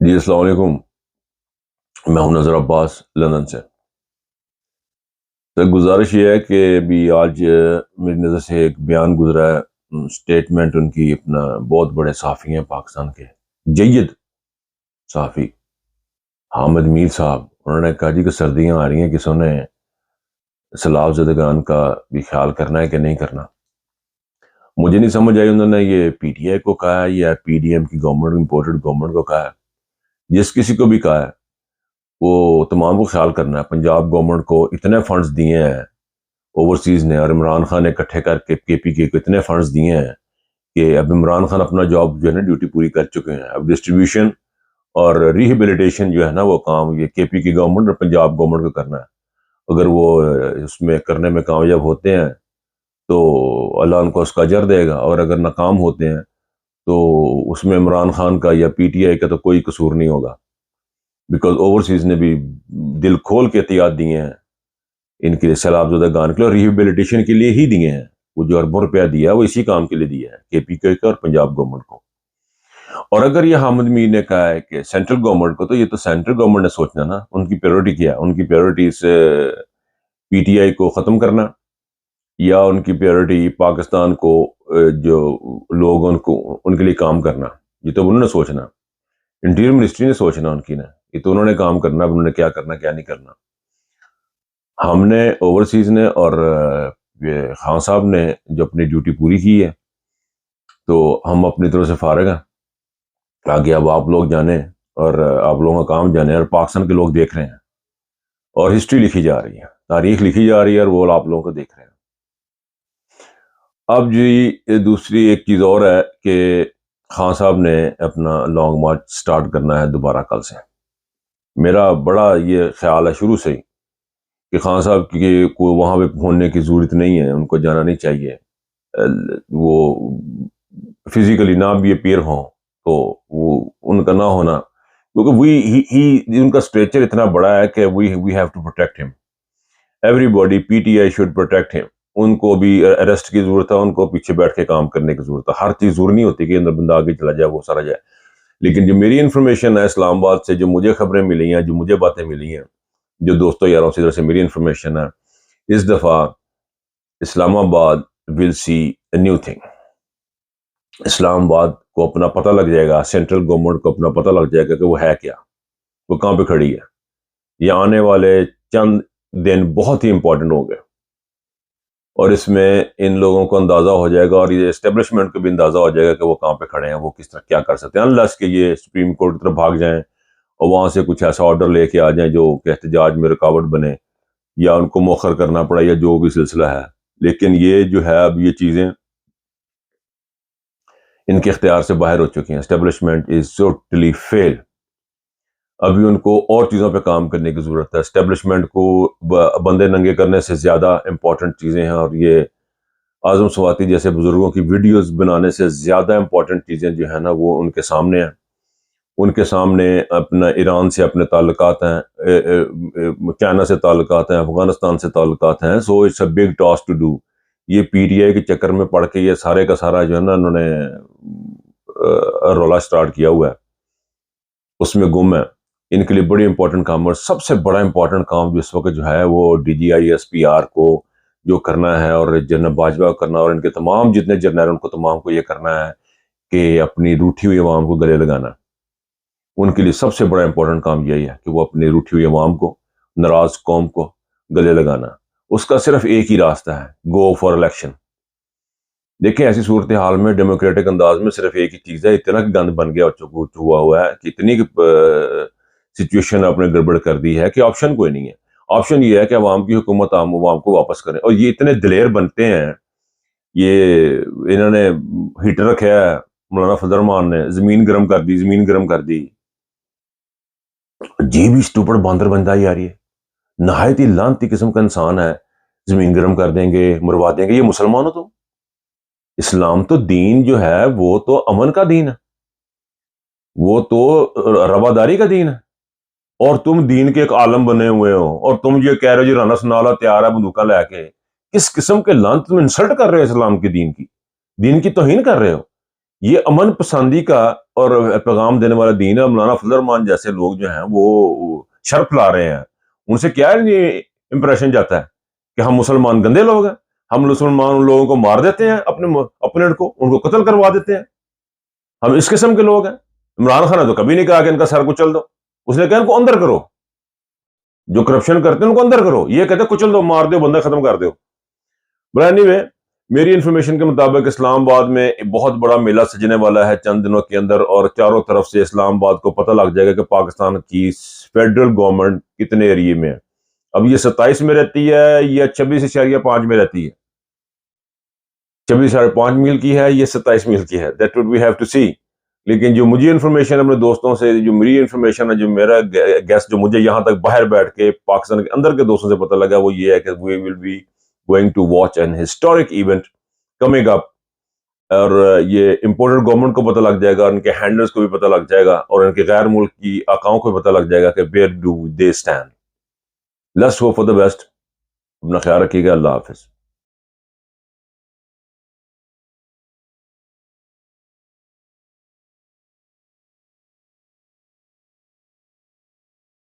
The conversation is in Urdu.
جی السلام علیکم، میں ہوں نظر عباس لندن سے۔ تو گزارش یہ ہے کہ ابھی آج میری نظر سے ایک بیان گزرا ہے، سٹیٹمنٹ ان کی، اپنا بہت بڑے صحافی ہیں پاکستان کے، جید صحافی حامد میر صاحب، انہوں نے کہا جی کہ سردیاں آ رہی ہیں، کسوں نے سیلاب زدگان کا بھی خیال کرنا ہے کہ نہیں کرنا۔ مجھے نہیں سمجھ آئی انہوں نے یہ پی ٹی آئی کو کہا ہے یا پی ڈی ایم کی گورنمنٹ، امپورٹڈ گورنمنٹ کو کہا ہے، جس کسی کو بھی کہا ہے وہ تمام کو خیال کرنا ہے۔ پنجاب گورنمنٹ کو اتنے فنڈز دیے ہیں اوورسیز نے، اور عمران خان نے اکٹھے کر کے کے پی کے کو اتنے فنڈز دیے ہیں کہ اب عمران خان اپنا جاب جو ہے نا ڈیوٹی پوری کر چکے ہیں۔ اب ڈسٹریبیوشن اور ریہیبلیٹیشن جو ہے نا وہ کام یہ کے پی کی گورنمنٹ اور پنجاب گورنمنٹ کو کرنا ہے۔ اگر وہ اس میں کرنے میں کامیاب ہوتے ہیں تو اللہ ان کو اس کا اجر دے گا، اور اگر ناکام ہوتے ہیں تو اس میں عمران خان کا یا پی ٹی آئی کا تو کوئی قصور نہیں ہوگا، بیکاز اوورسیز نے بھی دل کھول کے احتیاط دیے ہیں ان کے سیلاب زدگان کے لیے، اور ریہیبلیٹیشن کے لیے ہی دیے ہیں۔ وہ جو اربوں روپیہ دیا وہ اسی کام کے لیے دیا ہے، کے پی کے اور پنجاب گورنمنٹ کو۔ اور اگر یہ حامد میر نے کہا ہے کہ سینٹرل گورنمنٹ کو، تو یہ تو سینٹرل گورنمنٹ نے سوچنا نا، ان کی پیورٹی کیا ہے۔ ان کی پیورٹی سے پی ٹی آئی کو ختم کرنا، یا ان کی پیورٹی پاکستان کو جو لوگ ان کے لیے کام کرنا، یہ تو انہوں نے سوچنا۔ انٹیریئر منسٹری نے سوچنا ان کی نا، یہ تو انہوں نے کام کرنا، انہوں نے کیا کرنا کیا نہیں کرنا۔ ہم نے اوورسیز نے اور خان صاحب نے جو اپنی ڈیوٹی پوری کی ہے، تو ہم اپنی طرف سے فارغ ہیں۔ آگے اب آپ لوگ جانیں اور آپ لوگوں کا کام جانیں، اور پاکستان کے لوگ دیکھ رہے ہیں، اور ہسٹری لکھی جا رہی ہے، تاریخ لکھی جا رہی ہے، اور وہ آپ لوگوں کو دیکھ رہے ہیں۔ اب جی دوسری ایک چیز اور ہے کہ خان صاحب نے اپنا لانگ مارچ سٹارٹ کرنا ہے دوبارہ کل سے۔ میرا بڑا یہ خیال ہے شروع سے ہی کہ خان صاحب کی کوئی وہاں پہ ہونے کی ضرورت نہیں ہے، ان کو جانا نہیں چاہیے۔ وہ فزیکلی نہ بھی اپیئر ہوں تو وہ ان کا نہ ہونا، کیونکہ ان کا اسٹریچر اتنا بڑا ہے کہ وی ہیو ٹو پروٹیکٹ ہم، every body, P T I should protect ہم۔ ان کو بھی اریسٹ کی ضرورت ہے، ان کو پیچھے بیٹھ کے کام کرنے کی ضرورت ہے۔ ہر چیز ضروری نہیں ہوتی کہ اندر بندہ آگے چلا جائے وہ سارا جائے، لیکن جو میری انفارمیشن ہے اسلام آباد سے، جو مجھے خبریں ملی ہیں، جو مجھے باتیں ملی ہیں، جو دوستوں یاروں سے ادھر سے میری انفارمیشن ہے، اس دفعہ اسلام آباد ول سی اے نیو تھنگ۔ اسلام آباد کو اپنا پتہ لگ جائے گا، سینٹرل گورنمنٹ کو اپنا پتہ لگ جائے گا کہ وہ ہے کیا، وہ کہاں پہ کھڑی ہے۔ یہ آنے والے چند دن بہت ہی امپورٹنٹ ہوں گے، اور اس میں ان لوگوں کو اندازہ ہو جائے گا، اور یہ اسٹیبلشمنٹ کو بھی اندازہ ہو جائے گا کہ وہ کہاں پہ کھڑے ہیں، وہ کس طرح کیا کر سکتے ہیں، انلیس کہ یہ سپریم کورٹ کی طرف بھاگ جائیں اور وہاں سے کچھ ایسا آرڈر لے کے آ جائیں جو کہ احتجاج میں رکاوٹ بنے، یا ان کو مؤخر کرنا پڑا، یا جو بھی سلسلہ ہے۔ لیکن یہ جو ہے اب یہ چیزیں ان کے اختیار سے باہر ہو چکی ہیں۔ اسٹیبلشمنٹ از ٹوٹلی فیل۔ ابھی ان کو اور چیزوں پہ کام کرنے کی ضرورت ہے۔ اسٹیبلشمنٹ کو بندے ننگے کرنے سے زیادہ امپورٹنٹ چیزیں ہیں، اور یہ اعظم سواتی جیسے بزرگوں کی ویڈیوز بنانے سے زیادہ امپورٹنٹ چیزیں جو ہیں نا وہ ان کے سامنے ہیں۔ ان کے سامنے اپنا ایران سے اپنے تعلقات ہیں، چائنا سے تعلقات ہیں، افغانستان سے تعلقات ہیں۔ So it's a big task to do. یہ پی ٹی آئی کے چکر میں پڑھ کے یہ سارے کا سارا جو ہے نا انہوں نے رولا سٹارٹ کیا ہوا ہے، اس میں گم ہے۔ ان کے لیے بڑی امپورٹنٹ کام، اور سب سے بڑا امپورٹنٹ کام جو اس وقت جو ہے وہ D G I S P R کو جو کرنا ہے، اور جنرل باجوہ کو کرنا، اور ان کے تمام جتنے جرنیل ان کو تمام کو یہ کرنا ہے کہ اپنی روٹھی ہوئی عوام کو گلے لگانا۔ ان کے لیے سب سے بڑا امپورٹنٹ کام یہی ہے کہ وہ اپنی روٹھی ہوئی عوام کو، ناراض قوم کو گلے لگانا۔ اس کا صرف ایک ہی راستہ ہے، گو فار الیکشن۔ دیکھیں ایسی صورتحال میں ڈیموکریٹک انداز میں صرف ایک ہی چیز ہے، اتنا گند بن گیا ہوا ہے کہ اتنی سچویشن آپ نے گڑبڑ کر دی ہے کہ آپشن کوئی نہیں ہے۔ آپشن یہ ہے کہ عوام کی حکومت عوام کو واپس کریں، اور یہ اتنے دلیر بنتے ہیں۔ یہ انہوں نے ہیٹر رکھا ہے مولانا فضل الرحمان نے، زمین گرم کر دی، زمین گرم کر دی۔ جی بھی اسٹوپڈ باندر بندہ ہی آ رہی ہے، نہایت ہی لعنتی قسم کا انسان ہے۔ زمین گرم کر دیں گے، مروا دیں گے۔ یہ مسلمان ہو تو اسلام تو دین جو ہے وہ تو امن کا دین ہے، وہ تو رواداری کا دین ہے، اور تم دین کے ایک عالم بنے ہوئے ہو، اور تم یہ کہہ رہے ہو جی رانا سنالا تیار ہے بندوقیں لے کے۔ کس قسم کے لعنت، تم انسلٹ کر رہے ہو اسلام کے دین کی توہین کر رہے ہو۔ یہ امن پسندی کا اور پیغام دینے والا دین ہے. مولانا فضل الرحمان جیسے لوگ جو ہیں وہ شرف لا رہے ہیں. ان سے کیا امپریشن جاتا ہے کہ ہم مسلمان گندے لوگ ہیں, ہم مسلمان لوگوں کو مار دیتے ہیں, اپنے کو ان کو قتل کروا دیتے ہیں, ہم اس قسم کے لوگ ہیں. عمران خان نے تو کبھی نہیں کہا کہ ان کا سر کچل دو, اس نے کہا ان کو اندر کرو, جو کرپشن کرتے ہیں ان کو اندر کرو. یہ کہتے ہیں کچل دو, مار دو, بندہ ختم کر دو. بٹ اینی وے, میری انفارمیشن کے مطابق اسلام آباد میں بہت بڑا میلہ سجنے والا ہے چند دنوں کے اندر, اور چاروں طرف سے اسلام آباد کو پتہ لگ جائے گا کہ پاکستان کی فیڈرل گورنمنٹ کتنے ایریے میں ہے. اب یہ 27 میں رہتی ہے یا 26.5 میں رہتی ہے, 26.5 میل کی ہے, یہ 27 میل کی ہے, that would we have to see. لیکن جو مجھے انفارمیشن اپنے دوستوں سے, جو میری انفارمیشن ہے, جو میرا گیس جو مجھے یہاں تک باہر بیٹھ کے پاکستان کے اندر کے دوستوں سے پتہ لگا, وہ یہ ہے کہ we will be going to watch an historic event coming up. اور یہ امپورٹنٹ گورنمنٹ کو پتہ لگ جائے گا, ان کے ہینڈلرز کو بھی پتہ لگ جائے گا, اور ان کے غیر ملکی آقاؤں کو بھی پتہ لگ جائے گا کہ where do they stand. Let's hope for the best. اپنا خیال رکھیے گا. اللہ حافظ.